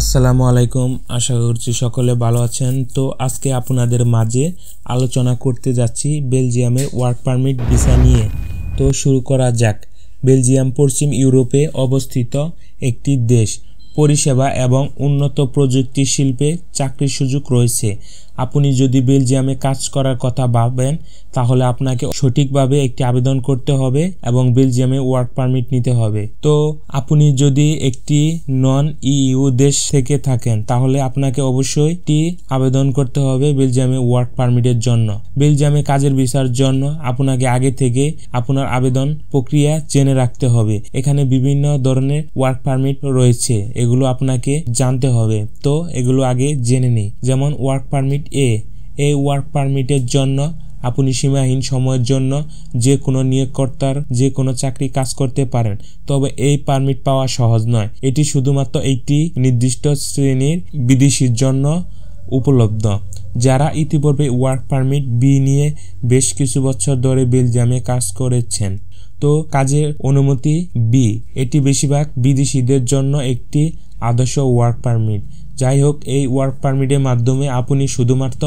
আসসালামু আলাইকুম, আশা করছি সকলে ভালো আছেন। তো আজকে আপনাদের মাঝে আলোচনা করতে যাচ্ছি বেলজিয়ামের ওয়ার্ক পারমিট ভিসা নিয়ে। তো শুরু করা যাক। বেলজিয়াম পশ্চিম ইউরোপে অবস্থিত একটি দেশ। পরিষেবা এবং উন্নত প্রযুক্তি শিল্পে চাকরির সুযোগ রয়েছে। আপনি যদি বেলজিয়ামে কাজ করার কথা ভাবেন তাহলে আপনাকে সঠিকভাবে একটি আবেদন করতে হবে এবং বেলজিয়ামে ওয়ার্ক পারমিট নিতে হবে। তো আপনি যদি একটি নন ইইউ দেশ থেকে থাকেন তাহলে আপনাকে অবশ্যই একটি আবেদন করতে হবে বেলজিয়ামে ওয়ার্ক পারমিটের জন্য। বেলজিয়ামে কাজের ভিসার জন্য আপনাকে আগে থেকে আপনার আবেদন প্রক্রিয়া জেনে রাখতে হবে। এখানে বিভিন্ন ধরনের ওয়ার্ক পারমিট রয়েছে, এগুলো আপনাকে জানতে হবে। তো এগুলো আগে জেনে নিই। যেমন ওয়ার্ক পারমিট এই ওয়ার্ক পারমিটের জন্য আপনি সীমাহীন সময়ের জন্য যে কোনো নিয়োগকর্তার যে কোনো চাকরি কাজ করতে পারেন। তবে এই পারমিট পাওয়া সহজ নয়। এটি শুধুমাত্র একটি নির্দিষ্ট শ্রেণীর বিদেশির জন্য উপলব্ধ যারা ইতিপূর্বে ওয়ার্ক পারমিট বি নিয়ে বেশ কিছু বছর ধরে বেলজিয়ামে কাজ করেছেন। তো কাজের অনুমতি বি, এটি বেশিরভাগ বিদেশিদের জন্য একটি আদর্শ ওয়ার্ক পারমিট। যাই হোক, এই ওয়ার্ক পারমিটের মাধ্যমে আপনি শুধুমাত্র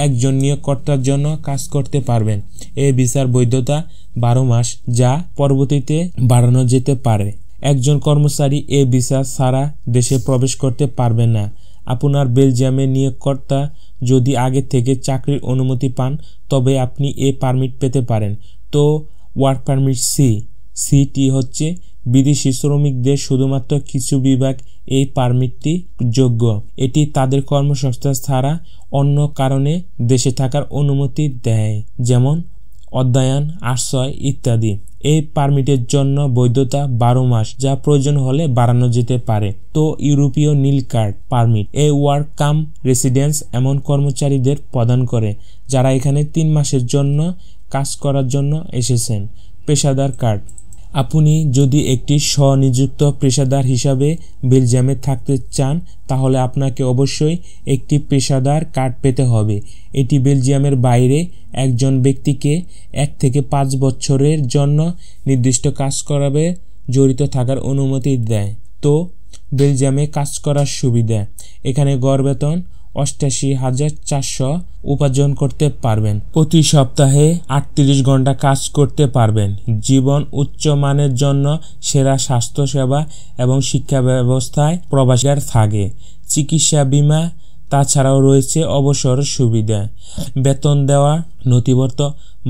একজন নিয়োগকর্তার জন্য কাজ করতে পারবেন। এই ভিসার বৈধতা 12 মাস, যা পরবর্তীতে বাড়ানো যেতে পারে। একজন কর্মচারী এই ভিসা ছাড়া দেশে প্রবেশ করতে পারবে না। আপনার বেলজিয়ামের নিয়োগকর্তা যদি আগে থেকে চাকরির অনুমতি পান তবে আপনি এই পারমিট পেতে পারেন। তো ওয়ার্ক পারমিট সিটি হচ্ছে বিদেশি শ্রমিকদের শুধুমাত্র কিছু বিভাগ এই পারমিটটি যোগ্য। এটি তাদের কর্মসংস্থান ছাড়া অন্য কারণে দেশে থাকার অনুমতি দেয়, যেমন অধ্যয়ন, আশ্রয় ইত্যাদি। এই পারমিটের জন্য বৈধতা 12 মাস, যা প্রয়োজন হলে বাড়ানো যেতে পারে। তো ইউরোপীয় নীল কার্ড পারমিট এই ওয়ার্ক কাম রেসিডেন্স এমন কর্মচারীদের প্রদান করে যারা এখানে 3 মাসের জন্য কাজ করার জন্য এসেছেন। পেশাদার কার্ড, আপনি যদি একটি স্বনিযুক্ত পেশাদার হিসাবে বেলজিয়ামে থাকতে চান তাহলে আপনাকে অবশ্যই একটি পেশাদার কার্ড পেতে হবে। এটি বেলজিয়ামের বাইরে একজন ব্যক্তিকে 1 থেকে 5 বছরের জন্য নির্দিষ্ট কাজ করাবে জড়িত থাকার অনুমতি দেয়। তো বেলজিয়ামে কাজ করার সুবিধা, এখানে গড় বেতন 88,400 উপার্জন করতে পারবেন। প্রতি সপ্তাহে 38 ঘন্টা কাজ করতে পারবেন। জীবন উচ্চ মানের জন্য সেরা স্বাস্থ্যসেবা এবং শিক্ষা ব্যবস্থায় প্রবাসীরা থাকে। চিকিৎসা বীমা, তাছাড়াও রয়েছে অবসর সুবিধা, বেতন দেওয়া, নথিপত্র,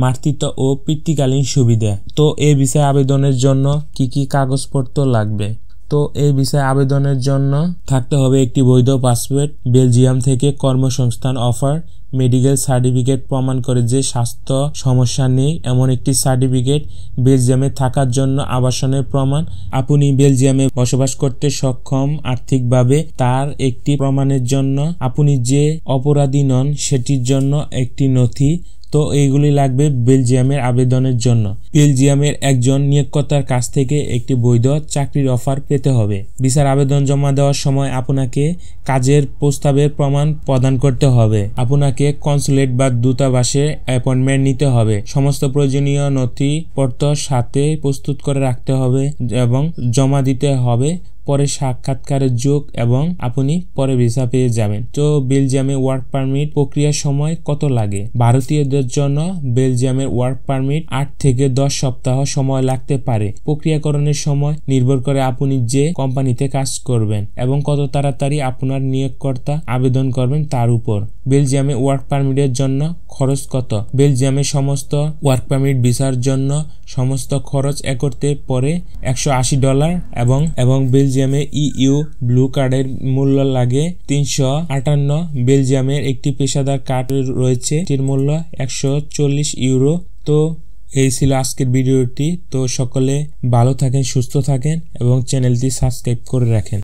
মাতৃত্ব ও পিতৃকালীন সুবিধা। তো এই ভিসায় আবেদনের জন্য কি কি কাগজপত্র লাগবে? তো এই ভিসায় আবেদনের জন্য থাকতে হবে একটি বৈধ পাসপোর্ট, বেলজিয়াম থেকে কর্মসংস্থান অফার, মেডিকেল সার্টিফিকেট প্রমাণ করে যে স্বাস্থ্য সমস্যা নেই এমন একটি সার্টিফিকেট, বেলজিয়ামে থাকার জন্য আবাসনের প্রমাণ, আপনি বেলজিয়ামে বসবাস করতে সক্ষম আর্থিকভাবে তার একটি প্রমাণের জন্য, আপনি যে অপরাধী নন সেটির জন্য একটি নথি। তো এইগুলি লাগবে বেলজিয়ামের আবেদনের জন্য। বেলজিয়ামের একজন নিয়োগকর্তার কাছ থেকে একটি বৈধ চাকরির অফার পেতে হবে। ভিসার আবেদন জমা দেওয়ার সময় আপনাকে কাজের প্রস্তাবের প্রমাণ প্রদান করতে হবে। আপনাকে কনসুলেট বা দূতাবাসে অ্যাপয়েন্টমেন্ট নিতে হবে। সমস্ত প্রয়োজনীয় নথিপত্র সাথে প্রস্তুত করে রাখতে হবে এবং জমা দিতে হবে। পরে সাক্ষাৎকারের যোগ এবং আপনি পরে ভিসা পেয়ে যাবেন। তো বেলজিয়ামে ওয়ার্ক পারমিট প্রক্রিয়ার সময় কত লাগে? ভারতীয়দের জন্য বেলজিয়ামের ওয়ার্ক পারমিট 8 থেকে 10 সপ্তাহ সময় লাগতে পারে। প্রক্রিয়াকরণের সময় নির্ভর করে আপনি যে কোম্পানিতে কাজ করবেন এবং কত তাড়াতাড়ি আপনার নিয়োগকর্তা আবেদন করবেন তার উপর। বেলজিয়ামে ওয়ার্ক পারমিটের জন্য খরচ কত? বেলজিয়ামে সমস্ত ওয়ার্ক পারমিট ভিসার জন্য সমস্ত খরচ একত্রে পরে $180 এবং বেলজিয়ামে ইইউ ব্লু কার্ডের মূল্য লাগে 358। বেলজিয়ামের একটি পেশাদার কার্ড রয়েছে, এর মূল্য 140 ইউরো। তো এই ছিল আজকের ভিডিওটি। তো সকলে ভালো থাকেন, সুস্থ থাকেন এবং চ্যানেলটি সাবস্ক্রাইব করে রাখেন।